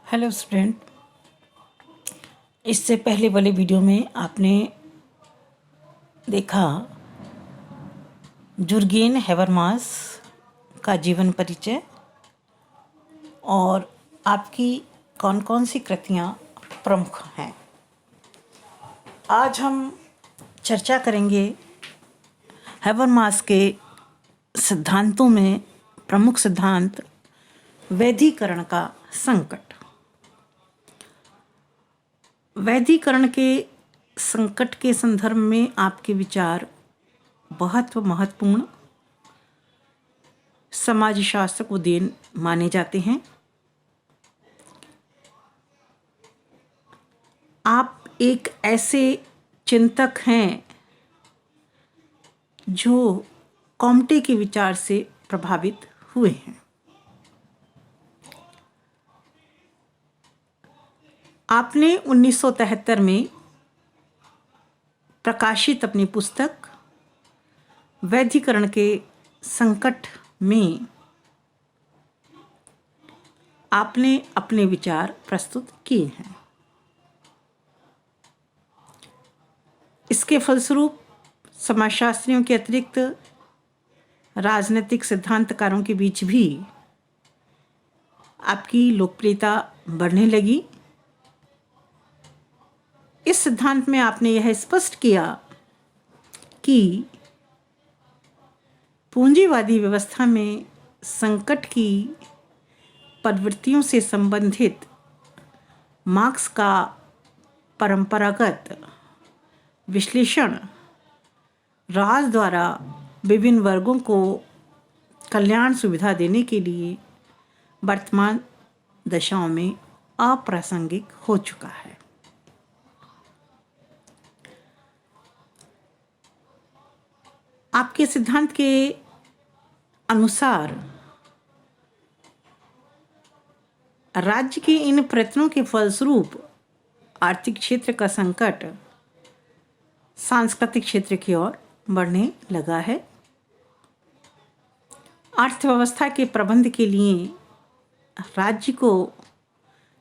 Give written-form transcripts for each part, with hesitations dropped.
Hello student, इससे पहले वाले वीडियो में आपने देखा जुर्गेन हैबरमास का जीवन परिचय और आपकी कौन कौन सी कृतियाँ प्रमुख हैं। आज हम चर्चा करेंगे हैबरमास के सिद्धांतों में प्रमुख सिद्धांत वैधीकरण का संकट। वैधीकरण के संकट के संदर्भ में आपके विचार बहुत महत्वपूर्ण समाजशास्त्र को देन माने जाते हैं। आप एक ऐसे चिंतक हैं जो कॉम्टे के विचार से प्रभावित हुए हैं। आपने 1973 में प्रकाशित अपनी पुस्तक वैधीकरण के संकट में आपने अपने विचार प्रस्तुत किए हैं। इसके फलस्वरूप समाजशास्त्रियों के अतिरिक्त राजनीतिक सिद्धांतकारों के बीच भी आपकी लोकप्रियता बढ़ने लगी। इस सिद्धांत में आपने यह स्पष्ट किया कि पूंजीवादी व्यवस्था में संकट की प्रवृत्तियों से संबंधित मार्क्स का परंपरागत विश्लेषण राज द्वारा विभिन्न वर्गों को कल्याण सुविधा देने के लिए वर्तमान दशाओं में अप्रासंगिक हो चुका है। आपके सिद्धांत के अनुसार राज्य के इन प्रयत्नों के फलस्वरूप आर्थिक क्षेत्र का संकट सांस्कृतिक क्षेत्र की ओर बढ़ने लगा है। अर्थव्यवस्था के प्रबंध के लिए राज्य को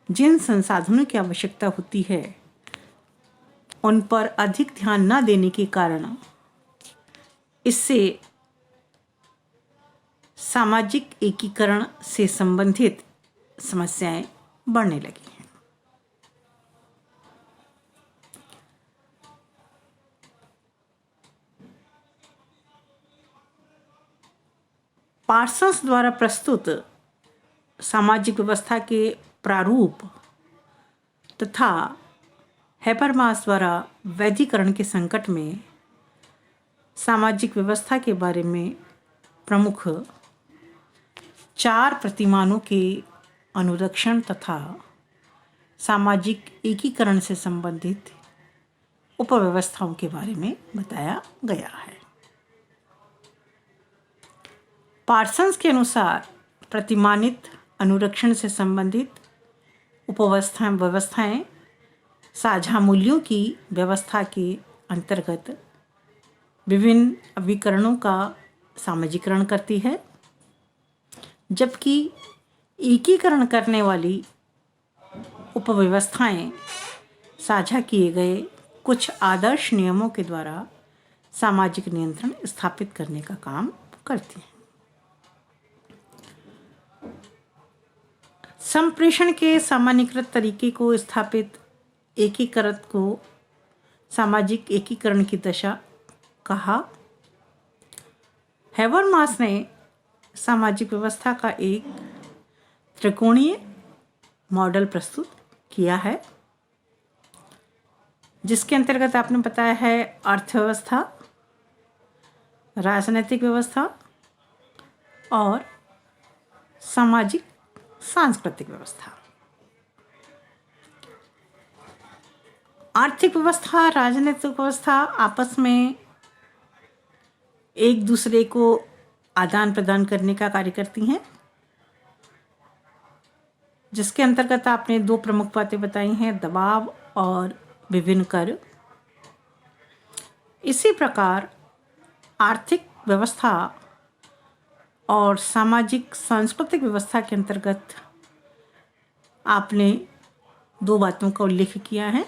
जिन संसाधनों की आवश्यकता होती है उन पर अधिक ध्यान न देने के कारण इससे सामाजिक एकीकरण से संबंधित समस्याएं बढ़ने लगी हैं। पार्सन्स द्वारा प्रस्तुत सामाजिक व्यवस्था के प्रारूप तथा हैबरमास द्वारा वैधीकरण के संकट में सामाजिक व्यवस्था के बारे में प्रमुख 4 प्रतिमानों के अनुरक्षण तथा सामाजिक एकीकरण से संबंधित उपव्यवस्थाओं के बारे में बताया गया है। पार्सन्स के अनुसार प्रतिमानित अनुरक्षण से संबंधित व्यवस्थाएं साझा मूल्यों की व्यवस्था के अंतर्गत विभिन्न अभिकरणों का सामाजिकरण करती है, जबकि एकीकरण करने वाली उपव्यवस्थाएं साझा किए गए कुछ आदर्श नियमों के द्वारा सामाजिक नियंत्रण स्थापित करने का काम करती हैं। संप्रेषण के सामान्यीकृत तरीके को स्थापित एकीकृत को सामाजिक एकीकरण की दशा कहा। हैबरमास ने सामाजिक व्यवस्था का एक त्रिकोणीय मॉडल प्रस्तुत किया है, जिसके अंतर्गत आपने बताया है अर्थव्यवस्था, राजनीतिक व्यवस्था और सामाजिक सांस्कृतिक व्यवस्था। आर्थिक व्यवस्था, राजनीतिक व्यवस्था आपस में एक दूसरे को आदान प्रदान करने का कार्य करती हैं, जिसके अंतर्गत आपने 2 प्रमुख बातें बताई हैं, दबाव और विभिन्न कर। इसी प्रकार आर्थिक व्यवस्था और सामाजिक सांस्कृतिक व्यवस्था के अंतर्गत आपने दो बातों का उल्लेख किया है,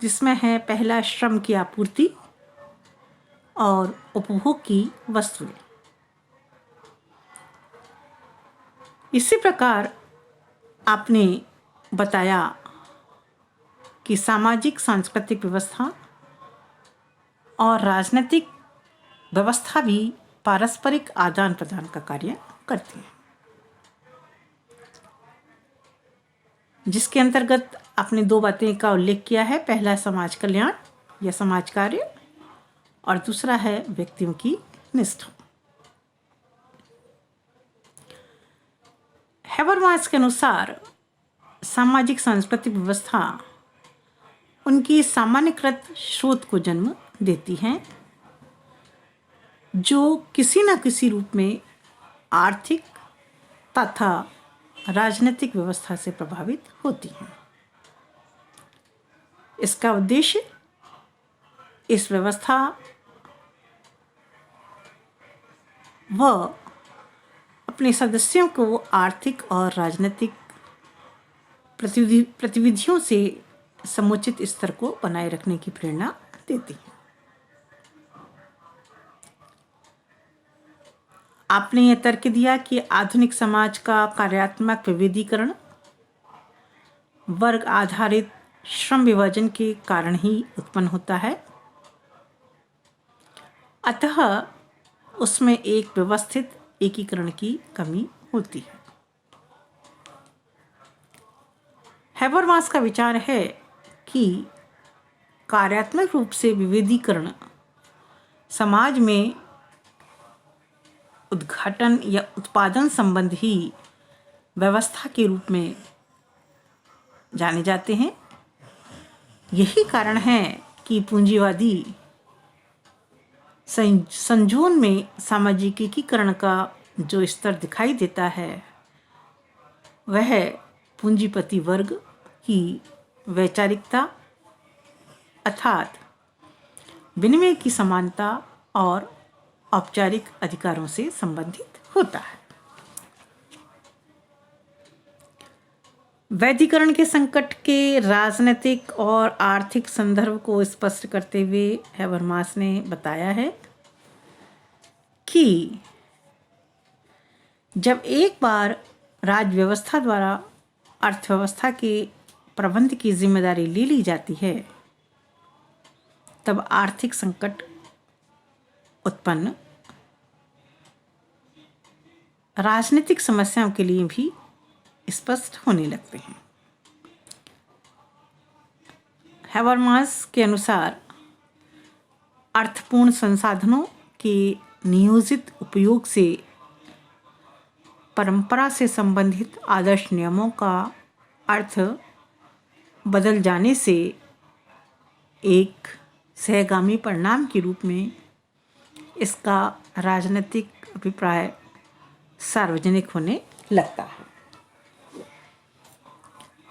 जिसमें है पहला श्रम की आपूर्ति और उपभोग की वस्तुएं। इसी प्रकार आपने बताया कि सामाजिक सांस्कृतिक व्यवस्था और राजनीतिक व्यवस्था भी पारस्परिक आदान प्रदान का कार्य करती है, जिसके अंतर्गत आपने दो बातें का उल्लेख किया है। पहला समाज कल्याण या समाज कार्य और दूसरा है व्यक्तियों की निष्ठा। हैबरमास के अनुसार सामाजिक सांस्कृतिक व्यवस्था उनकी सामान्यकृत स्रोत को जन्म देती हैं, जो किसी न किसी रूप में आर्थिक तथा राजनीतिक व्यवस्था से प्रभावित होती हैं। इसका उद्देश्य इस व्यवस्था व अपने सदस्यों को आर्थिक और राजनीतिक गतिविधियों से समुचित स्तर को बनाए रखने की प्रेरणा देती है। आपने यह तर्क दिया कि आधुनिक समाज का कार्यात्मक विविधीकरण वर्ग आधारित श्रम विभाजन के कारण ही उत्पन्न होता है, अतः उसमें एक व्यवस्थित एकीकरण की कमी होती है। हैबरमास का विचार है कि कार्यात्मक रूप से विविधीकरण समाज में उद्घाटन या उत्पादन संबंधी व्यवस्था के रूप में जाने जाते हैं। यही कारण है कि पूंजीवादी संजोन में सामाजिक एकीकरण का जो स्तर दिखाई देता है, वह पूंजीपति वर्ग की वैचारिकता अर्थात विनिमय की समानता और औपचारिक अधिकारों से संबंधित होता है। वैधीकरण के संकट के राजनीतिक और आर्थिक संदर्भ को स्पष्ट करते हुए हैबरमास ने बताया है कि जब एक बार राज्य व्यवस्था द्वारा अर्थव्यवस्था के प्रबंध की जिम्मेदारी ले ली जाती है, तब आर्थिक संकट उत्पन्न राजनीतिक समस्याओं के लिए भी स्पष्ट होने लगते हैं। हैबरमास के अनुसार अर्थपूर्ण संसाधनों के नियोजित उपयोग से परंपरा से संबंधित आदर्श नियमों का अर्थ बदल जाने से एक सहगामी परिणाम के रूप में इसका राजनीतिक अभिप्राय सार्वजनिक होने लगता है।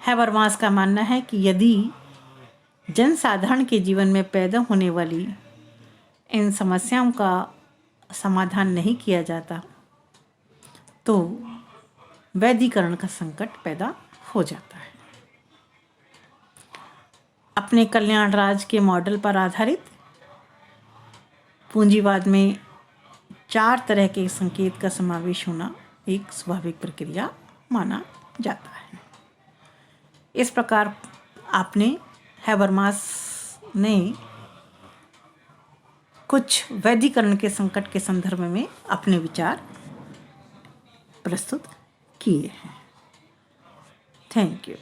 हैबरमास का मानना है कि यदि जनसाधारण के जीवन में पैदा होने वाली इन समस्याओं का समाधान नहीं किया जाता, तो वैधीकरण का संकट पैदा हो जाता है। अपने कल्याण राज के मॉडल पर आधारित पूंजीवाद में 4 तरह के संकेत का समावेश होना एक स्वाभाविक प्रक्रिया माना जाता है। इस प्रकार आपने हैबरमास ने कुछ वैधीकरण के संकट के संदर्भ में अपने विचार प्रस्तुत किए हैं। Thank you.